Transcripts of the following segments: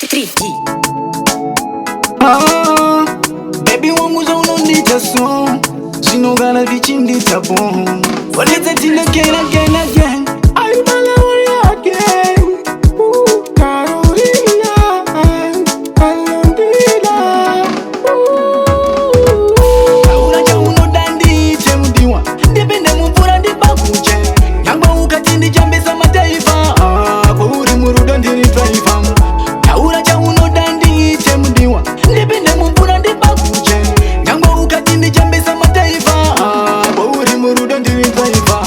3D. Baby wangu za unondita so Sinogana vichindita bom Waleta tina again Are you my love again? Carolina Alondila Aura cha unodandi Chemudiwa Ndipende mupura ndibakuche Yangwa ukatindi chambesa mataifa Kwa uri murudo ndiri driver Aura cha unodandi Chemudiwa Ndipende mupura ndibakuche Yangwa ukatindi chambesa mataifa Kwa uri murudo ndiri driver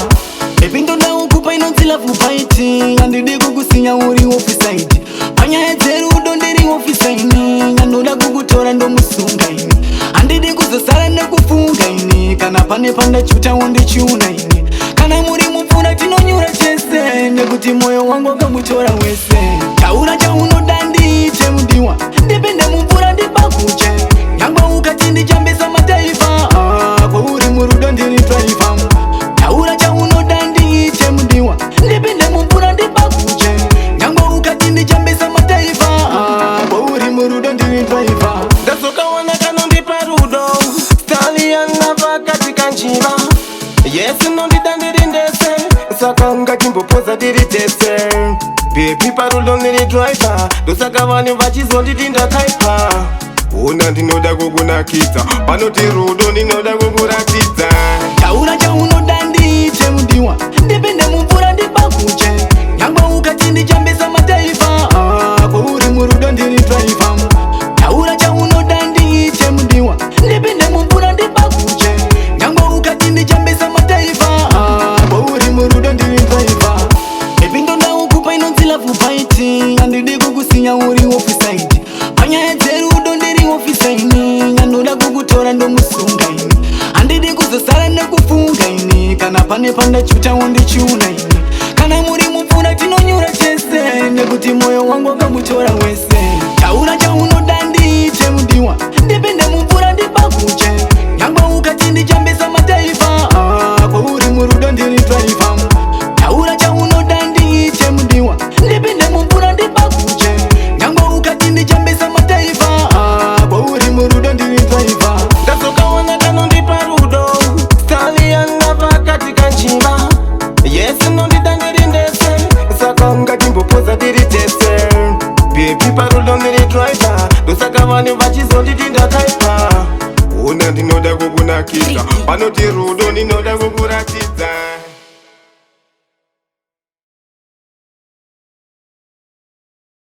Epindo na ukupa inonzila fupaiti Andidi kukusinya uri ofisaiti Panya eteru udo ndiri ofisaini Anoda kukutora ndo musungaini Andidi kuzosara nekufungaini Kana pane panda chuta wonde chunaini Kana muri mupuna tinonyura chese Nekuti moyo wangu wakamutora wese Taura cha unodandi chemudiwa Ndipende mupura ndibakuche Yangwa ukatindi chambesa mataifa Kwa uri murudo ndiri driver Taura cha unodandi chemudiwa Ndipende mupura ndibakuche Yangwa ukatindi chambesa mataifa Kwa uri murudo ndiri driver Ndasoka wana kanondipa rudo Stali yanava katika njira Yesu nondida ndirindese Saka unga kimbopoza diritese Baby parudo ndiri driver Dosaka vani vachizo ndidinda kaipa Una ndinoda kukunakidza Panoti rudo ndinoda kukuratidza Taura cha unodandi chemudiwa Ndipende mupura ndibakuche Yangwa ukatindi chambesa mataifa Kwa uri murudo ndiri driver Taura cha unodandi chemudiwa Ndipende mupura ndibakuche Yangwa ukatindi chambesa mataifa Kwa uri murudo ndiri driver Epindo na ukupa inonzila fupaiti Andidi kukusinya uri ofisaiti Panya eteru udo ndiri ofisaini Anoda kukutora ndo musungaini Andidi kuzosara nekufungaini Kana pane panda chuta wonde chunaini Kana muri mupuna tinonyura chese Nekuti moyo wangu wakamutora wese Taura cha unodandi chemudiwa Ndipende mupura ndibakuche Yangwa ukatindi chambesa mataifa Kwa uri murudo ndiri driver Taura cha unodandi chemudiwa Ndipende mupura ndibakuche Yangwa ukatindi chambesa mataifa Kwa uri murudo ndiri driver Ndasoka wana kanondipa rudo Stali yanava katika njira Yesu nondida ndirindese Saka unga kimbopoza diritese Baby parudo ndiri driver Dosaka vani vachizo ndidinda kaipa Una ndinoda kukunakidza Panoti rudo ndinoda kukuratidza